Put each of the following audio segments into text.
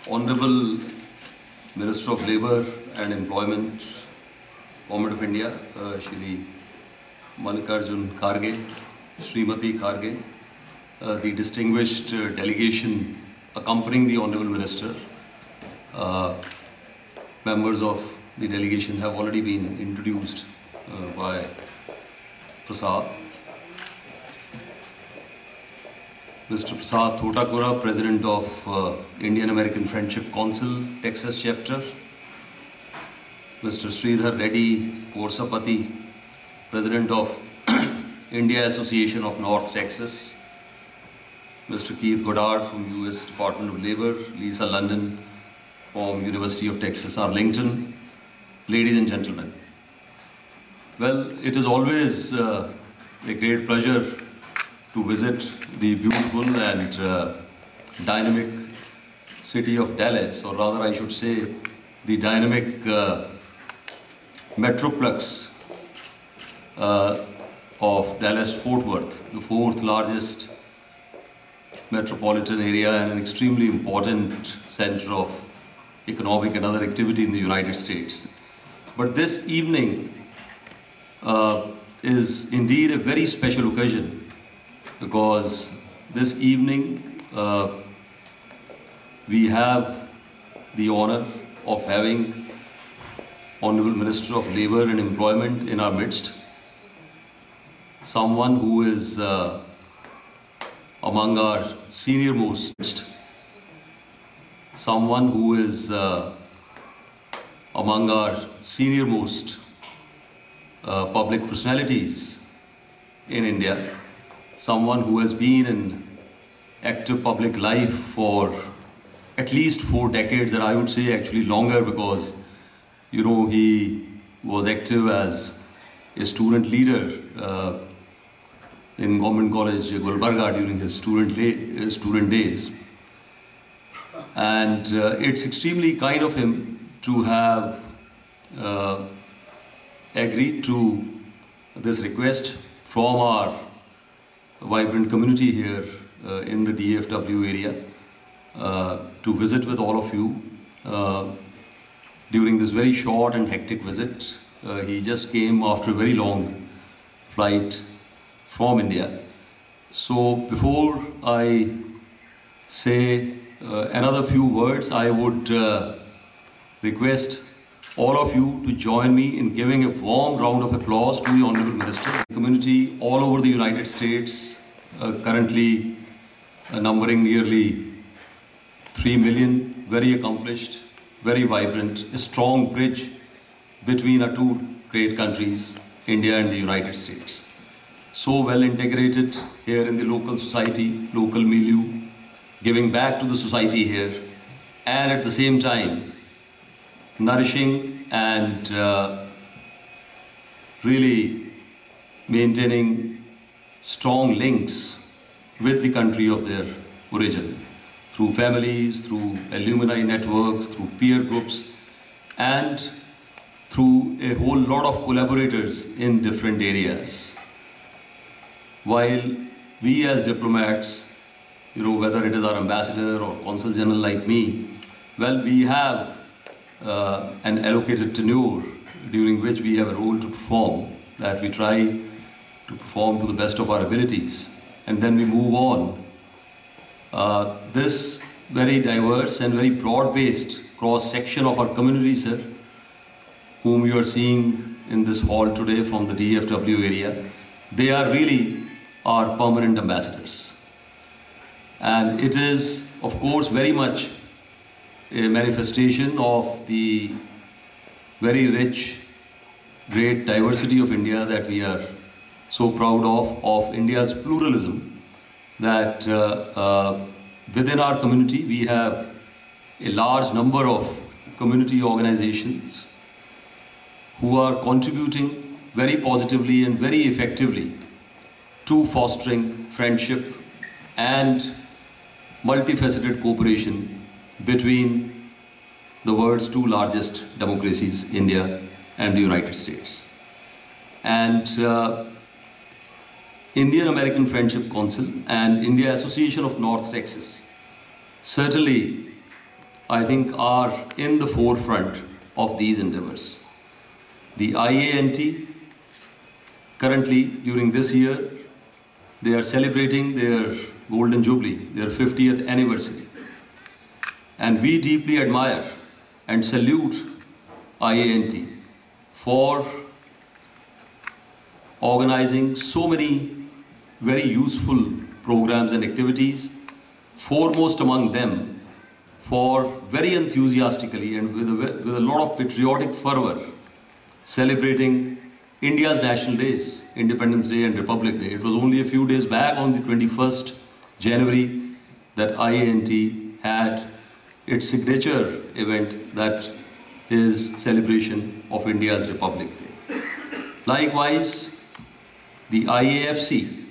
Honorable Minister of Labour and Employment, Government of India, Shri Mallikarjun Kharge, Srimati Kharge, the distinguished delegation accompanying the Honorable Minister, members of the delegation have already been introduced by Prasad. Mr. Prasad Thotakura, President of Indian American Friendship Council, Texas Chapter. Mr. Sridhar Reddy Korsapati, President of India Association of North Texas. Mr. Keith Goddard from U.S. Department of Labor. Lisa London from University of Texas, Arlington. Ladies and gentlemen, well, it is always a great pleasure to visit the beautiful and dynamic city of Dallas, or rather I should say the dynamic metroplex of Dallas-Fort Worth, the fourth largest metropolitan area and an extremely important center of economic and other activity in the United States. But this evening is indeed a very special occasion, because this evening we have the honor of having Honorable Minister of Labour and Employment in our midst, someone who is among our senior most, someone who is among our senior most public personalities in India, someone who has been in active public life for at least 4 decades, and I would say actually longer, because he was active as a student leader in Government College Gulbarga during his student days. And it's extremely kind of him to have agreed to this request from our vibrant community here in the DFW area to visit with all of you during this very short and hectic visit. He just came after a very long flight from India. So before I say another few words, I would request all of you to join me in giving a warm round of applause to the Honorable Minister. The community all over the United States, currently numbering nearly 3 million, very accomplished, very vibrant, a strong bridge between our two great countries, India and the United States. So well integrated here in the local society, local milieu, giving back to the society here, and at the same time nourishing and really maintaining strong links with the country of their origin, through families, through alumni networks, through peer groups, and through a whole lot of collaborators in different areas. While we as diplomats, whether it is our ambassador or consul general like me, well, we have an allocated tenure during which we have a role to perform, that we try to perform to the best of our abilities, and then we move on. This very diverse and very broad-based cross-section of our community, sir, whom you are seeing in this hall today from the DFW area, they are really our permanent ambassadors. And it is, of course, very much a manifestation of the very rich, great diversity of India that we are so proud of India's pluralism, that within our community we have a large number of community organizations who are contributing very positively and very effectively to fostering friendship and multifaceted cooperation between the world's two largest democracies, India and the United States. And Indian American Friendship Council and India Association of North Texas certainly I think, are in the forefront of these endeavors. The IANT, currently during this year, they are celebrating their Golden Jubilee, their 50th anniversary. And we deeply admire and salute IANT for organizing so many very useful programs and activities, foremost among them for very enthusiastically and with a lot of patriotic fervor celebrating India's national days, Independence Day and Republic Day. It was only a few days back on the 21st January that IANT had its signature event, that is celebration of India's Republic Day. Likewise, the IAFC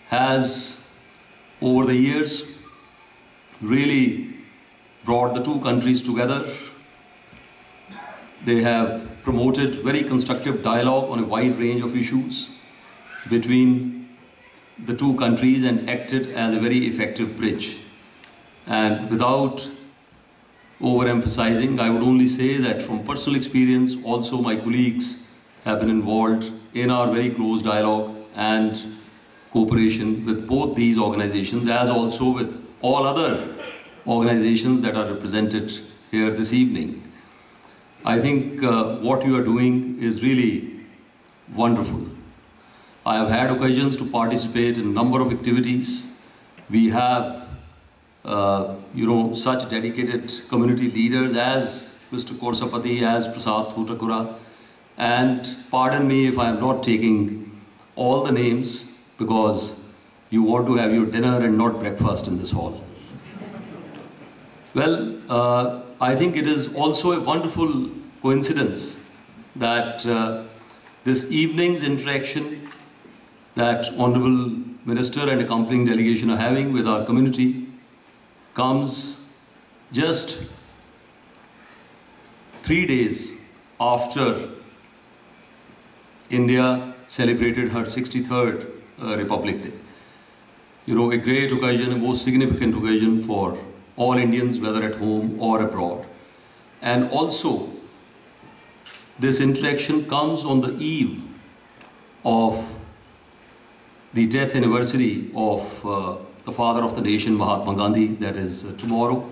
has over the years really brought the two countries together. They have promoted very constructive dialogue on a wide range of issues between the two countries and acted as a very effective bridge. And without overemphasizing, I would only say that from personal experience, also my colleagues have been involved in our very close dialogue and cooperation with both these organizations, as also with all other organizations that are represented here this evening. I think what you are doing is really wonderful. I have had occasions to participate in a number of activities. We have, such dedicated community leaders as Mr. Korsapati, as Prasad Thutakura, and pardon me if I am not taking all the names, because you want to have your dinner and not breakfast in this hall. Well, I think it is also a wonderful coincidence that this evening's interaction that Honorable Minister and accompanying delegation are having with our community comes just 3 days after India celebrated her 63rd Republic Day. A great occasion, a most significant occasion for all Indians, whether at home or abroad. And also, this interaction comes on the eve of the death anniversary of the father of the nation, Mahatma Gandhi, that is tomorrow.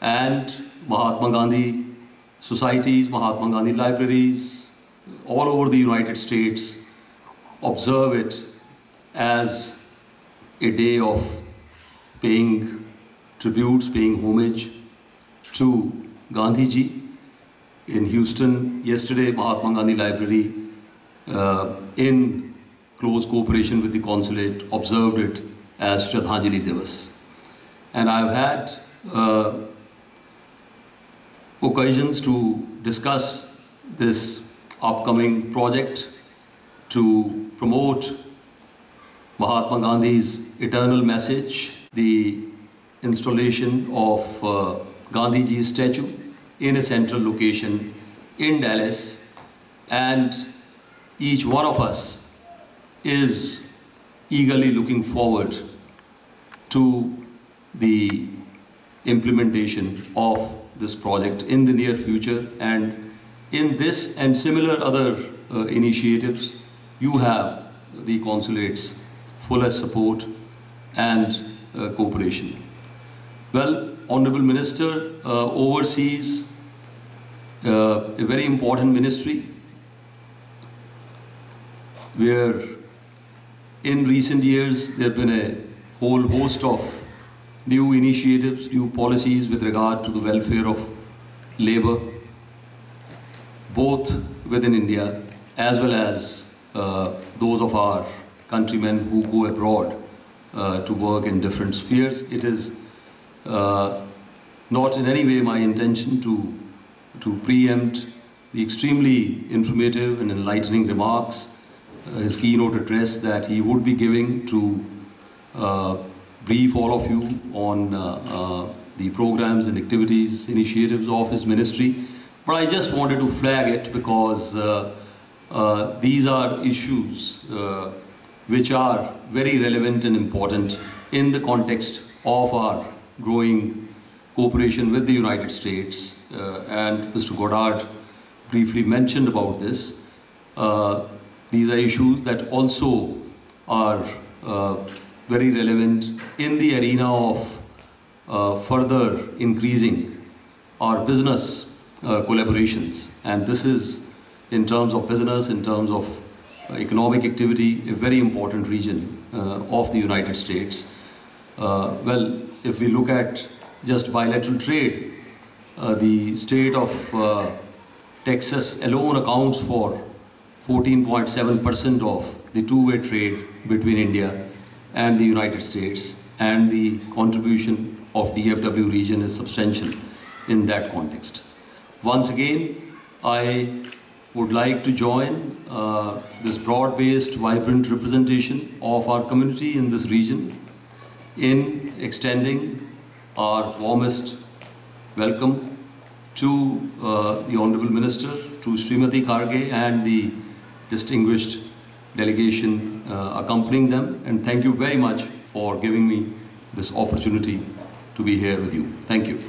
And Mahatma Gandhi societies, Mahatma Gandhi libraries, all over the United States observe it as a day of paying tributes, paying homage to Gandhiji. In Houston, yesterday, Mahatma Gandhi Library, in close cooperation with the consulate, observed it as Shraddhanjali Divas. And I've had occasions to discuss this upcoming project to promote Mahatma Gandhi's eternal message, the installation of Gandhiji's statue in a central location in Dallas, and each one of us is eagerly looking forward to the implementation of this project in the near future. And in this and similar other initiatives, you have the consulate's fullest support and cooperation. Well, Honorable Minister oversees a very important ministry where in recent years there have been a whole host of new initiatives, new policies with regard to the welfare of labor, both within India as well as those of our countrymen who go abroad to work in different spheres. It is not in any way my intention to preempt the extremely informative and enlightening remarks, his keynote address that he would be giving to brief all of you on the programs and activities, initiatives of his ministry. But I just wanted to flag it because these are issues which are very relevant and important in the context of our growing cooperation with the United States, and Mr. Goddard briefly mentioned about this. These are issues that also are very relevant in the arena of further increasing our business collaborations. And this is, in terms of business, in terms of economic activity, a very important region of the United States. Well, if we look at just bilateral trade, the state of Texas alone accounts for 14.7% of the two-way trade between India and the United States, and the contribution of DFW region is substantial in that context. Once again, I would like to join this broad-based, vibrant representation of our community in this region in extending our warmest welcome to the Honorable Minister, to Srimati Kharge and the distinguished delegation accompanying them. And thank you very much for giving me this opportunity to be here with you. Thank you.